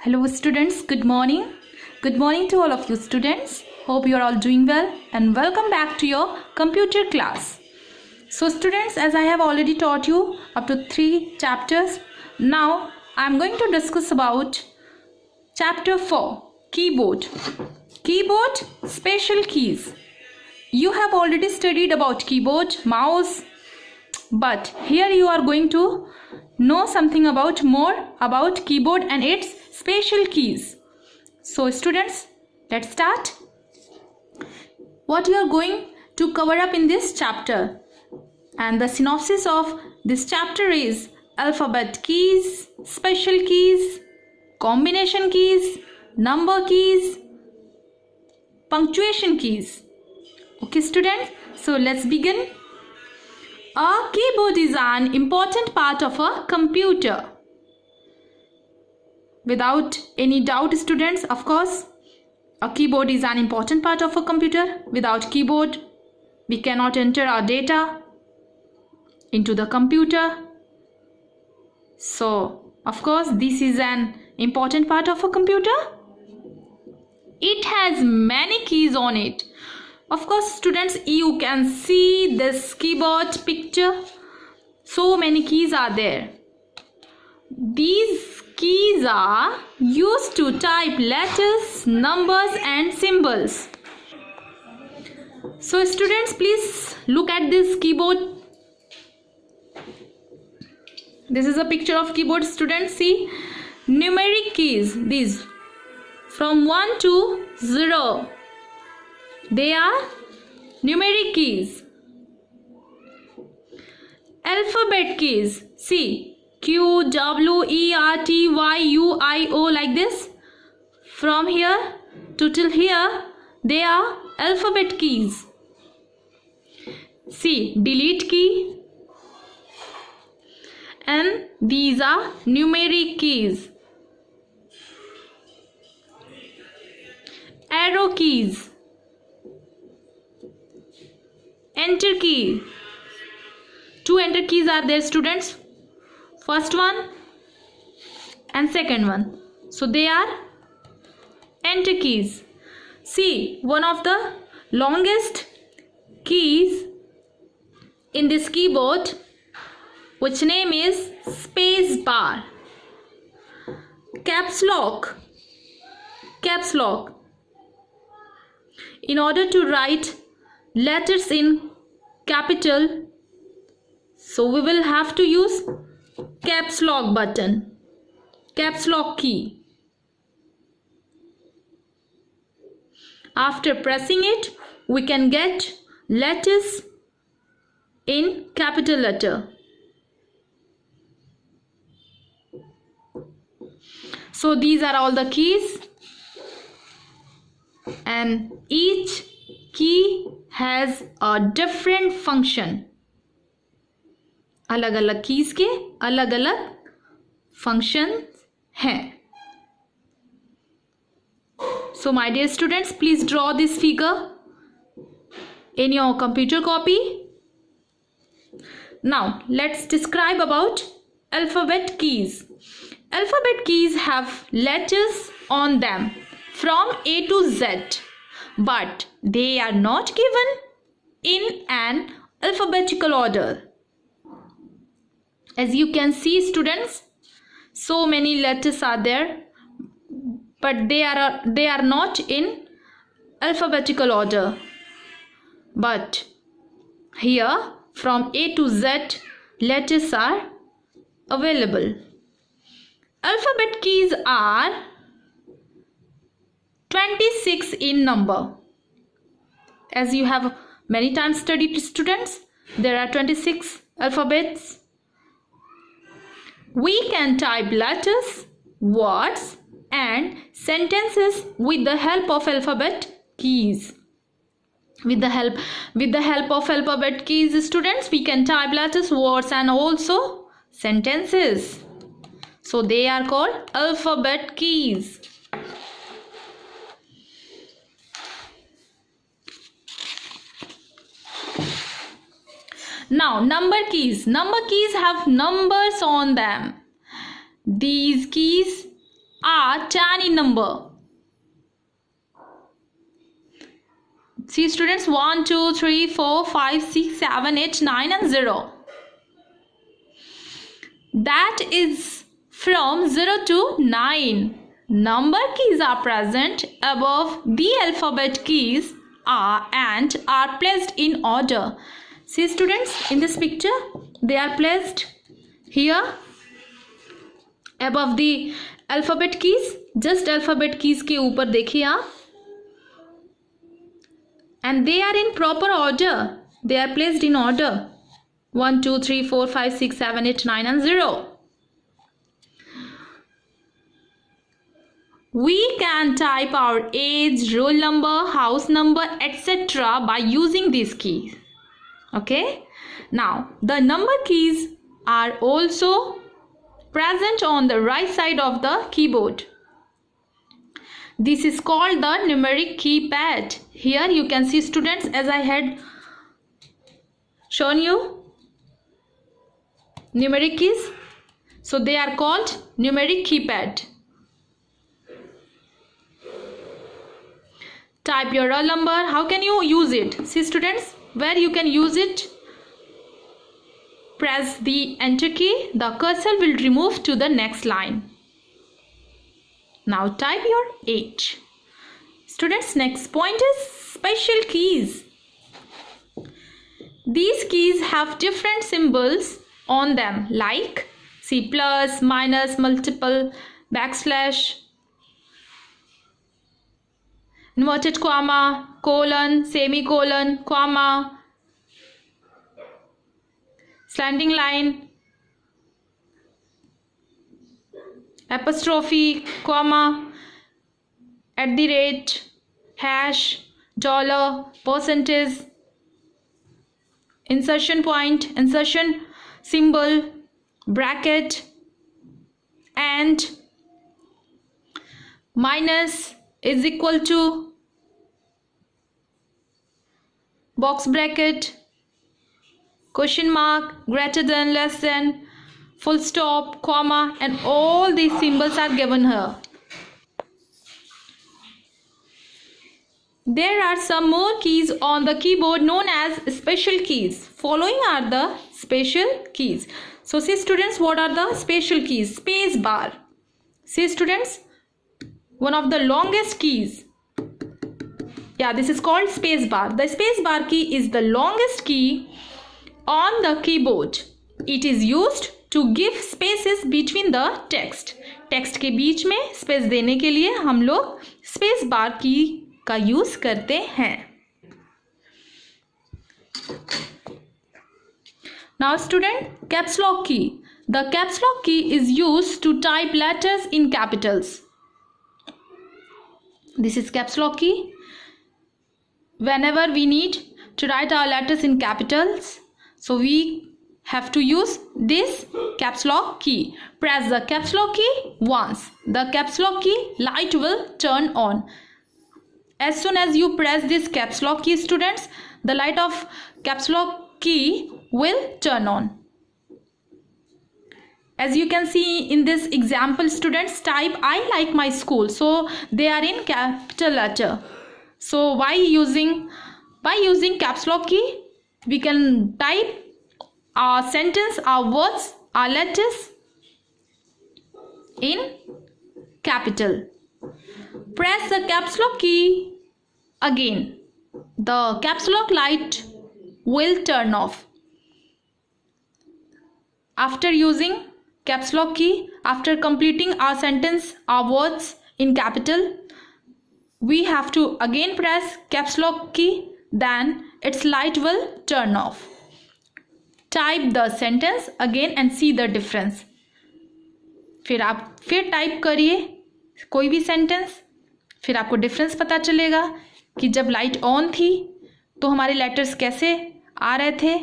Hello students, good morning. Good morning to all of you students. Hope you are all doing well and welcome back to your computer class. So students, as I have already taught you up to 3 chapters, now I am going to discuss about chapter 4, keyboard. Keyboard, special keys. You have already studied about keyboard, mouse, but here you are going to know something more about keyboard and its special keys. So students, let's start. What you are going to cover up in this chapter, and the synopsis of this chapter is alphabet keys, special keys, combination keys, number keys, punctuation keys. Okay students, so let's begin. A keyboard is an important part of a computer. Without any doubt students, of course, a keyboard is an important part of a computer. Without keyboard, we cannot enter our data into the computer. So, of course, this is an important part of a computer. It has many keys on it. Of course, students, you can see this keyboard picture. So many keys are there. These keys are used to type letters, numbers and symbols. So students, please look at this keyboard. This is a picture of keyboard. Students, see numeric keys, these from 1 to 0. They are numeric keys. Alphabet keys, see Q, W, E, R, T, Y, U, I, O, like this. From here to till here, they are alphabet keys. See, delete key. And these are numeric keys. Arrow keys. Enter key. 2 enter keys are there students. First one and second one. So they are enter keys. See, one of the longest keys in this keyboard, which name is space bar. Caps lock. Caps lock. In order to write letters in capital, so we will have to use caps lock button, caps lock key. After pressing it, we can get letters in capital letter. So these are all the keys, and each key has a different function. अलग अलग keys के अलग अलग function हैं. So my dear students, please draw this figure in your computer copy. Now let's describe about alphabet keys. Alphabet keys have letters on them from A to Z, but they are not given in an alphabetical order. As you can see students, so many letters are there, but they are not in alphabetical order. But here from A to Z letters are available. Alphabet keys are 26 in number. As you have many times studied students, there are 26 alphabets. We can type letters, words and sentences with the help of alphabet keys. With the help of alphabet keys, students, we can type letters, words and also sentences. So they are called alphabet keys. Now number keys. Number keys have numbers on them. These keys are 10 in number. See students, 1, 2, 3, 4, 5, 6, 7, 8, 9 and 0. That is from 0 to 9. Number keys are present above the alphabet keys and are placed in order. See students, in this picture they are placed here above the alphabet keys. Just alphabet keys के ऊपर देखिए आप. And they are in proper order. They are placed in order. 1, 2, 3, 4, 5, 6, 7, 8, 9 and 0. We can type our age, roll number, house number, etc. by using these keys. Okay. Now, the number keys are also present on the right side of the keyboard. This is called the numeric keypad. Here you can see students, as I had shown you, numeric keys. So they are called numeric keypad. Type your roll number. How can you use it? See students, where you can use it, press the enter key. The cursor will remove to the next line. Now type your age. Students, next point is special keys. These keys have different symbols on them, like see plus, minus, multiple, backslash, inverted comma, colon, semicolon, comma, slanting line, apostrophe, comma, at the rate, hash, dollar, percentage, insertion point, insertion symbol, bracket, and minus is equal to, box bracket, question mark, greater than, less than, full stop, comma, and all these symbols are given here. There are some more keys on the keyboard known as special keys. Following are the special keys. So see students, what are the special keys? Space bar. See students, one of the longest keys. Yeah, this is called space bar. The space bar key is the longest key on the keyboard. It is used to give spaces between the text. Text के बीच में space देने के लिए हम लोग space bar की का use करते हैं. Now student, caps lock key. The caps lock key is used to type letters in capitals. This is caps lock key. Whenever we need to write our letters in capitals, so we have to use this caps lock key. Press the caps lock key once. The caps lock key light will turn on. As soon as you press this caps lock key, students, the light of caps lock key will turn on. As you can see in this example, students type I like my school, so they are in capital letter. So by using caps lock key, we can type our sentence, our words, our letters in capital. Press the caps lock key again. The caps lock light will turn off. After using caps lock key, after completing our sentence, our words in capital, we have to again press caps lock key, then its light will turn off. Type the sentence again and see the difference. फिर आप फिर type करिए कोई भी sentence, फिर आपको difference पता चलेगा कि जब लाइट ऑन थी तो हमारे लेटर्स कैसे आ रहे थे,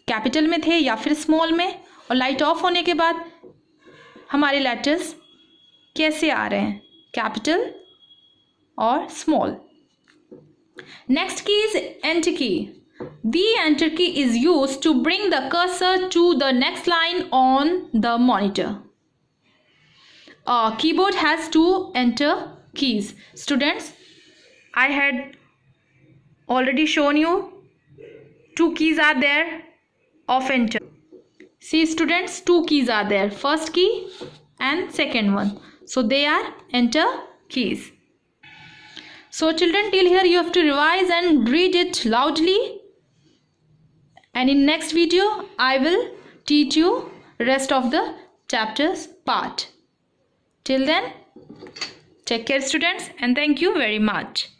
कैपिटल में थे या फिर स्मॉल में, और लाइट ऑफ होने के बाद हमारे लेटर्स कैसे आ रहे हैं, कैपिटल और स्मॉल. नेक्स्ट की इज एंटर की. The enter key is used to bring the cursor to the next line on the monitor. keyboard has two enter keys. Students, I had already shown you two keys are there of enter. See students, two keys are there, first key and second one. So they are enter keys. So children, till here you have to revise and read it loudly. And in next video, I will teach you rest of the chapters part. Till then, take care students, and thank you very much.